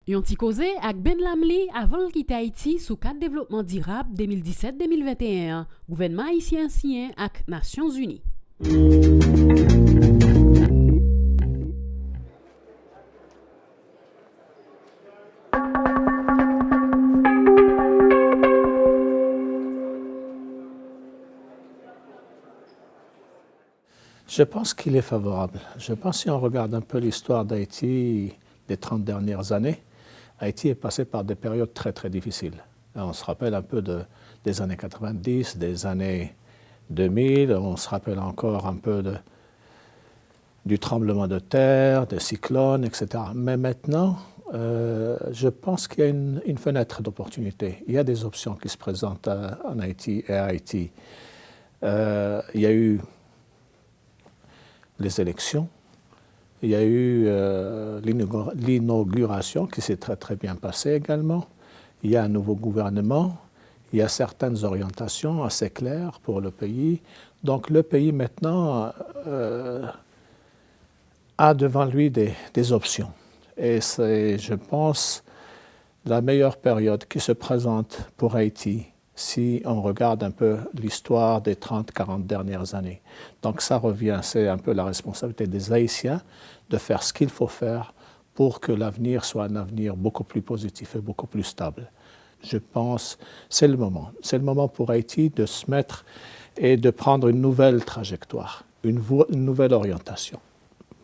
Yon ti koze ak Ben Lamli avant quitte Haïti sous cadre développement durable 2017-2021, gouvernement haïtien signé ak Nations Unies. Je pense qu'il est favorable. Je pense que si on regarde un peu l'histoire d'Haïti des 30 dernières années, Haïti est passé par des périodes très très difficiles. On se rappelle un peu des années 90, des années 2000, on se rappelle encore un peu du tremblement de terre, des cyclones, etc. Mais maintenant, je pense qu'il y a une fenêtre d'opportunité. Il y a des options qui se présentent en Haïti et à Haïti. Il y a eu les élections, il y a eu l'inauguration qui s'est très très bien passée également. Il y a un nouveau gouvernement, il y a certaines orientations assez claires pour le pays. Donc le pays maintenant a devant lui des options. Et c'est, je pense, la meilleure période qui se présente pour Haïti si on regarde un peu l'histoire des 30-40 dernières années. Donc ça revient, c'est un peu la responsabilité des Haïtiens de faire ce qu'il faut faire pour que l'avenir soit un avenir beaucoup plus positif et beaucoup plus stable. Je pense c'est le moment. C'est le moment pour Haïti de se mettre et de prendre une nouvelle trajectoire, une nouvelle orientation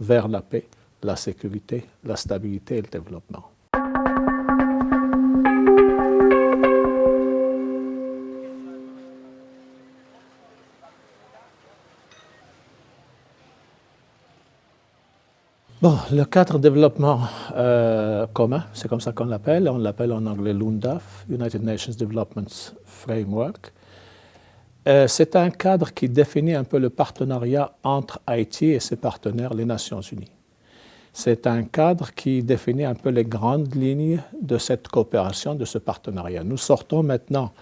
vers la paix, la sécurité, la stabilité et le développement. Bon, le cadre de développement commun, c'est comme ça qu'on l'appelle. On l'appelle en anglais l'UNDAF, United Nations Development Framework. C'est un cadre qui définit un peu le partenariat entre Haïti et ses partenaires, les Nations Unies. C'est un cadre qui définit un peu les grandes lignes de cette coopération, de ce partenariat. Nous sortons maintenant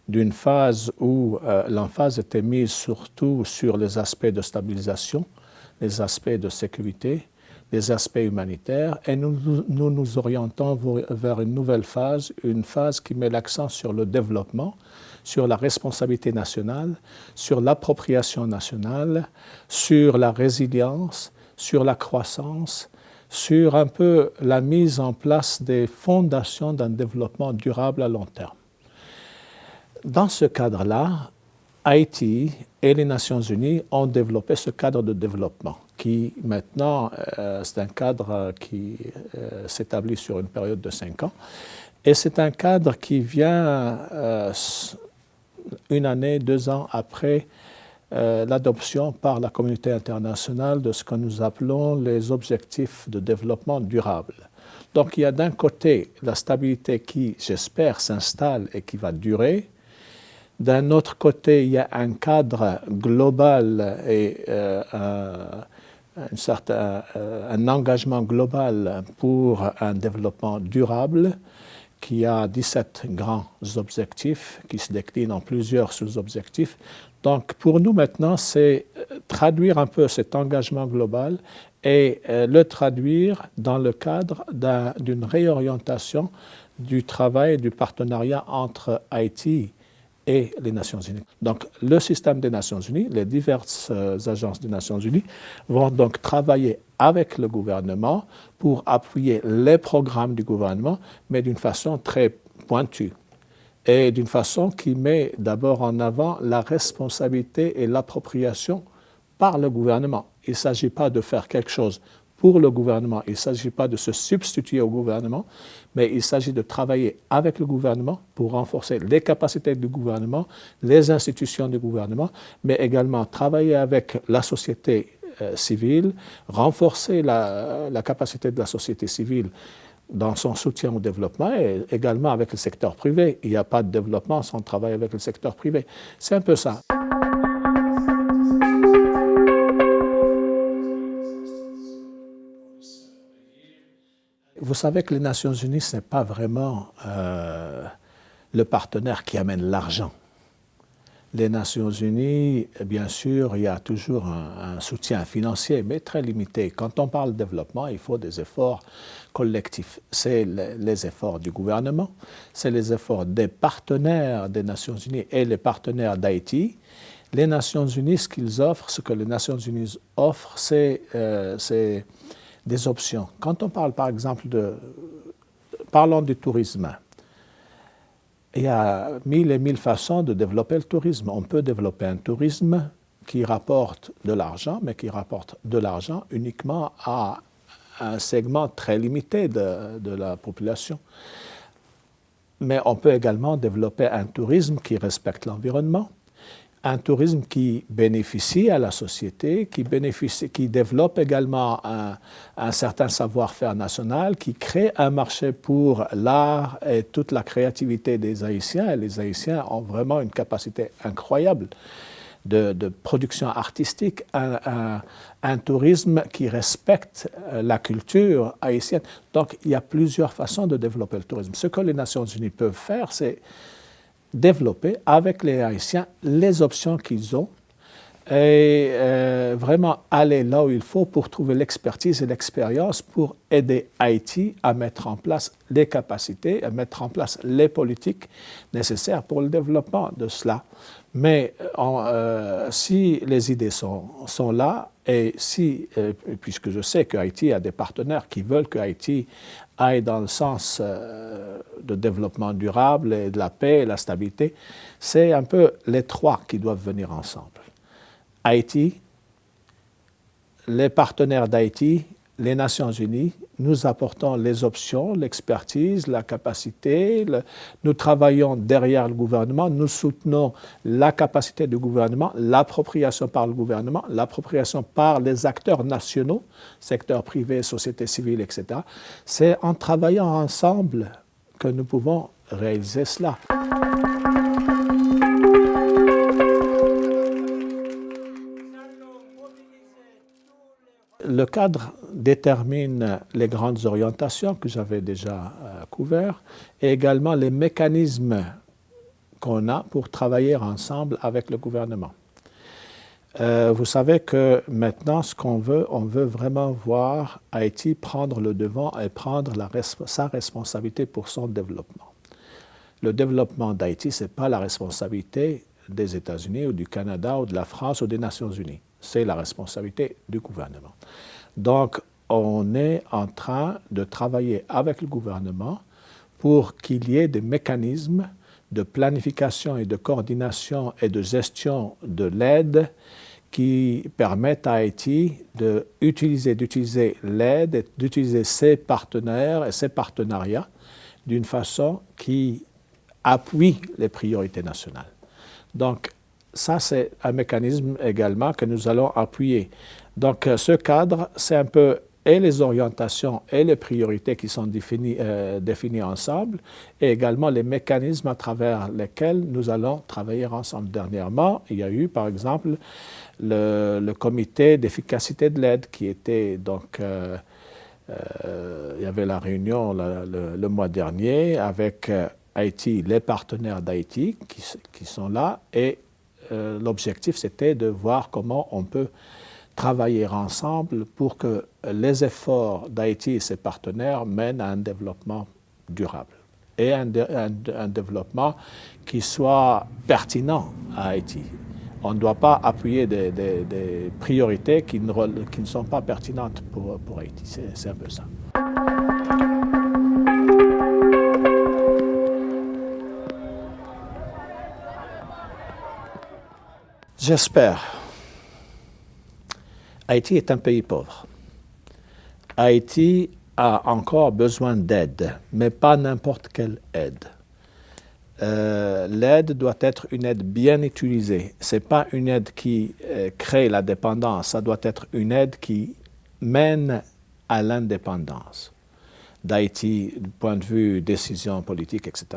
d'une phase où l'emphase était mise surtout sur les aspects de stabilisation, les aspects de sécurité, les aspects humanitaires, et nous nous orientons vers une nouvelle phase, une phase qui met l'accent sur le développement, sur la responsabilité nationale, sur l'appropriation nationale, sur la résilience, sur la croissance, sur un peu la mise en place des fondations d'un développement durable à long terme. Dans ce cadre-là, Haïti et les Nations Unies ont développé ce cadre de développement qui maintenant, c'est un cadre qui s'établit sur une période de 5 ans. Et c'est un cadre qui vient une année, 2 ans après l'adoption par la communauté internationale de ce que nous appelons les objectifs de développement durable. Donc il y a d'un côté la stabilité qui, j'espère, s'installe et qui va durer. D'un autre côté, il y a un cadre global et un engagement global pour un développement durable qui a 17 grands objectifs qui se déclinent en plusieurs sous-objectifs. Donc pour nous maintenant, c'est traduire un peu cet engagement global et le traduire dans le cadre d'une réorientation du travail et du partenariat entre Haïti et les Nations Unies. Donc le système des Nations Unies, les diverses agences des Nations Unies vont donc travailler avec le gouvernement pour appuyer les programmes du gouvernement, mais d'une façon très pointue et d'une façon qui met d'abord en avant la responsabilité et l'appropriation par le gouvernement. Il ne s'agit pas de faire quelque chose pour le gouvernement, il ne s'agit pas de se substituer au gouvernement, mais il s'agit de travailler avec le gouvernement pour renforcer les capacités du gouvernement, les institutions du gouvernement, mais également travailler avec la société civile, renforcer la capacité de la société civile dans son soutien au développement et également avec le secteur privé. Il n'y a pas de développement sans travail avec le secteur privé. C'est un peu ça. Vous savez que les Nations Unies, ce n'est pas vraiment le partenaire qui amène l'argent. Les Nations Unies, bien sûr, il y a toujours un soutien financier, mais très limité. Quand on parle de développement, il faut des efforts collectifs. C'est les efforts du gouvernement, c'est les efforts des partenaires des Nations Unies et les partenaires d'Haïti. Les Nations Unies, ce que les Nations Unies offrent, c'est des options. Quand on parle, par exemple, parlons du tourisme. Il y a 1000 et 1000 façons de développer le tourisme. On peut développer un tourisme qui rapporte de l'argent, mais qui rapporte de l'argent uniquement à un segment très limité de la population. Mais on peut également développer un tourisme qui respecte l'environnement, un tourisme qui bénéficie à la société, qui développe également un certain savoir-faire national, qui crée un marché pour l'art et toute la créativité des Haïtiens. Et les Haïtiens ont vraiment une capacité incroyable de production artistique, un tourisme qui respecte la culture haïtienne. Donc, il y a plusieurs façons de développer le tourisme. Ce que les Nations Unies peuvent faire, c'est développer avec les Haïtiens les options qu'ils ont et vraiment aller là où il faut pour trouver l'expertise et l'expérience pour aider Haïti à mettre en place les capacités, à mettre en place les politiques nécessaires pour le développement de cela. Mais si les idées sont là, et si, puisque je sais qu'Haïti a des partenaires qui veulent que Haïti aille dans le sens de développement durable et de la paix et la stabilité, c'est un peu les trois qui doivent venir ensemble. Haïti, les partenaires d'Haïti, les Nations Unies, nous apportons les options, l'expertise, la capacité, nous travaillons derrière le gouvernement, nous soutenons la capacité du gouvernement, l'appropriation par le gouvernement, l'appropriation par les acteurs nationaux, secteur privé, société civile, etc. C'est en travaillant ensemble que nous pouvons réaliser cela. Le cadre détermine les grandes orientations que j'avais déjà couvertes et également les mécanismes qu'on a pour travailler ensemble avec le gouvernement. Vous savez que maintenant, ce qu'on veut, on veut vraiment voir Haïti prendre le devant et prendre sa responsabilité pour son développement. Le développement d'Haïti, ce n'est pas la responsabilité des États-Unis ou du Canada ou de la France ou des Nations Unies. C'est la responsabilité du gouvernement. Donc, on est en train de travailler avec le gouvernement pour qu'il y ait des mécanismes de planification et de coordination et de gestion de l'aide qui permettent à Haïti d'utiliser l'aide et d'utiliser ses partenaires et ses partenariats d'une façon qui appuie les priorités nationales. Donc, ça, c'est un mécanisme également que nous allons appuyer. Donc, ce cadre, c'est un peu et les orientations et les priorités qui sont définies ensemble, et également les mécanismes à travers lesquels nous allons travailler ensemble. Dernièrement, il y a eu, par exemple, le comité d'efficacité de l'aide qui était donc... il y avait la réunion le mois dernier avec Haïti, les partenaires d'Haïti qui sont là, et l'objectif, c'était de voir comment on peut travailler ensemble pour que les efforts d'Haïti et ses partenaires mènent à un développement durable et un développement qui soit pertinent à Haïti. On ne doit pas appuyer des priorités qui ne sont pas pertinentes pour Haïti. C'est un peu ça. J'espère. Haïti est un pays pauvre. Haïti a encore besoin d'aide, mais pas n'importe quelle aide. L'aide doit être une aide bien utilisée. Ce n'est pas une aide qui crée la dépendance, ça doit être une aide qui mène à l'indépendance d'Haïti du point de vue décision politique, etc.,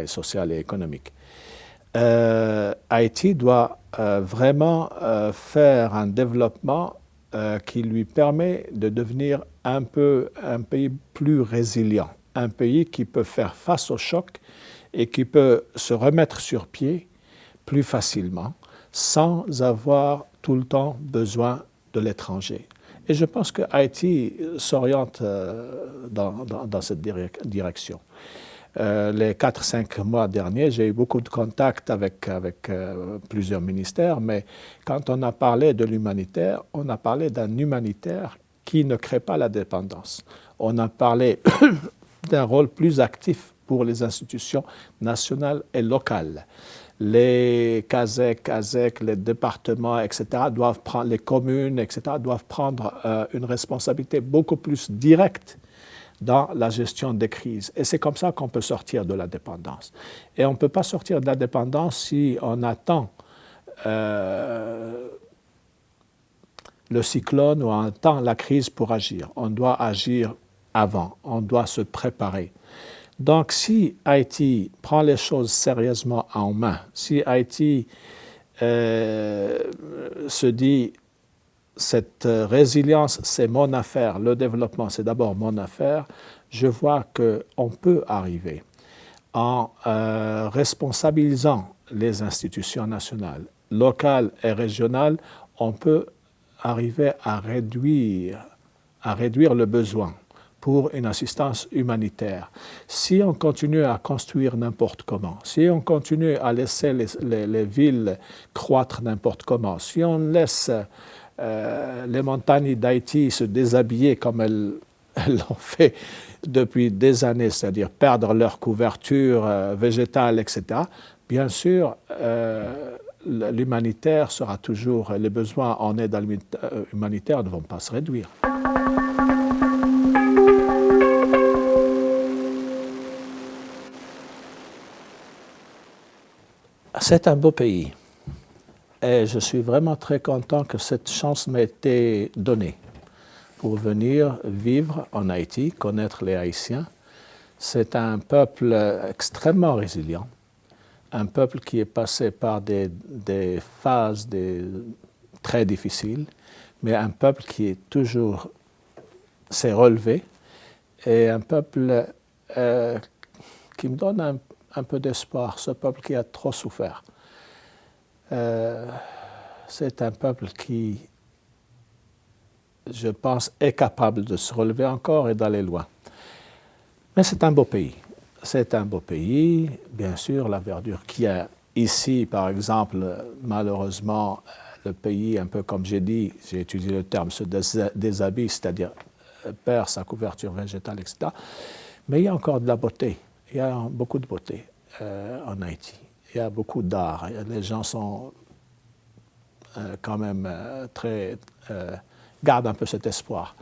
et sociale et économique. Haïti doit vraiment faire un développement qui lui permet de devenir un pays plus résilient, un pays qui peut faire face au choc et qui peut se remettre sur pied plus facilement, sans avoir tout le temps besoin de l'étranger. Et je pense que Haïti s'oriente dans cette direction. Les 4-5 mois derniers, j'ai eu beaucoup de contacts avec plusieurs ministères, mais quand on a parlé de l'humanitaire, on a parlé d'un humanitaire qui ne crée pas la dépendance. On a parlé d'un rôle plus actif pour les institutions nationales et locales. Les CASEC, ASEC, les départements, etc., doivent prendre, les communes, etc., doivent prendre une responsabilité beaucoup plus directe dans la gestion des crises. Et c'est comme ça qu'on peut sortir de la dépendance. Et on ne peut pas sortir de la dépendance si on attend le cyclone ou on attend la crise pour agir. On doit agir avant, on doit se préparer. Donc, si Haïti prend les choses sérieusement en main, si Haïti se dit cette résilience, c'est mon affaire, le développement, c'est d'abord mon affaire, je vois qu'on peut arriver en responsabilisant les institutions nationales, locales et régionales, on peut arriver à réduire le besoin pour une assistance humanitaire. Si on continue à construire n'importe comment, si on continue à laisser les villes croître n'importe comment, si on laisse les montagnes d'Haïti se déshabiller comme elles l'ont fait depuis des années, c'est-à-dire perdre leur couverture végétale, etc., bien sûr, l'humanitaire sera toujours, les besoins en aide humanitaire ne vont pas se réduire. C'est un beau pays et je suis vraiment très content que cette chance m'ait été donnée pour venir vivre en Haïti, connaître les Haïtiens. C'est un peuple extrêmement résilient, un peuple qui est passé par des phases très difficiles, mais un peuple qui est toujours s'est relevé et un peuple qui me donne un peu d'espoir, ce peuple qui a trop souffert. C'est un peuple qui, je pense, est capable de se relever encore et d'aller loin. Mais c'est un beau pays. C'est un beau pays, bien sûr, la verdure qu'il y a ici, par exemple, malheureusement, le pays, un peu comme j'ai dit, j'ai utilisé le terme, se déshabille, c'est-à-dire perd sa couverture végétale, etc. Mais il y a encore de la beauté. Il y a beaucoup de beauté en Haïti. Il y a beaucoup d'art. Les gens sont quand même très... gardent un peu cet espoir.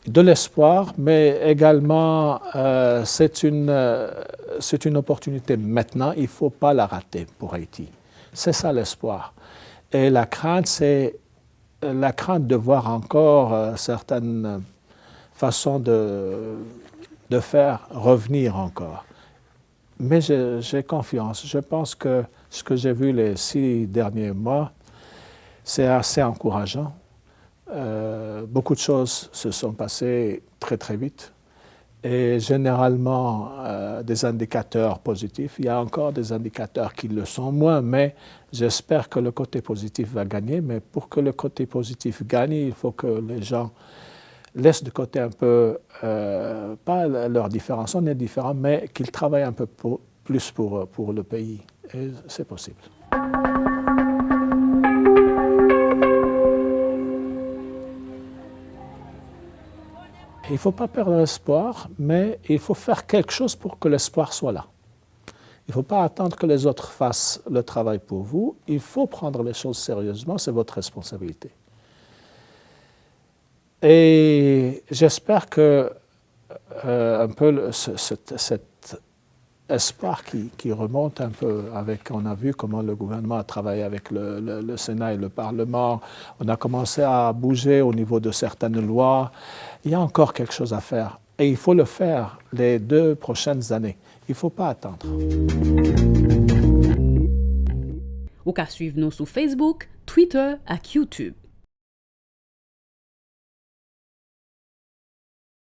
De l'espoir, mais également c'est une opportunité maintenant, il ne faut pas la rater pour Haïti. C'est ça l'espoir. Et la crainte, c'est la crainte de voir encore certaines façons de faire revenir encore. Mais j'ai confiance. Je pense que ce que j'ai vu les 6 derniers mois, c'est assez encourageant. Beaucoup de choses se sont passées très très vite et généralement des indicateurs positifs. Il y a encore des indicateurs qui le sont moins, mais j'espère que le côté positif va gagner. Mais pour que le côté positif gagne, il faut que les gens laissent de côté un peu, pas leurs différences, on est différents, mais qu'ils travaillent un peu plus pour le pays. Et c'est possible. Il ne faut pas perdre l'espoir, mais il faut faire quelque chose pour que l'espoir soit là. Il ne faut pas attendre que les autres fassent le travail pour vous. Il faut prendre les choses sérieusement, c'est votre responsabilité. Et j'espère que un peu cet espoir qui remonte un peu avec, on a vu comment le gouvernement a travaillé avec le Sénat et le Parlement, on a commencé à bouger au niveau de certaines lois. Il y a encore quelque chose à faire et il faut le faire les 2 prochaines années. Il ne faut pas attendre. Ou qu'à suivre nous sur Facebook, Twitter et YouTube.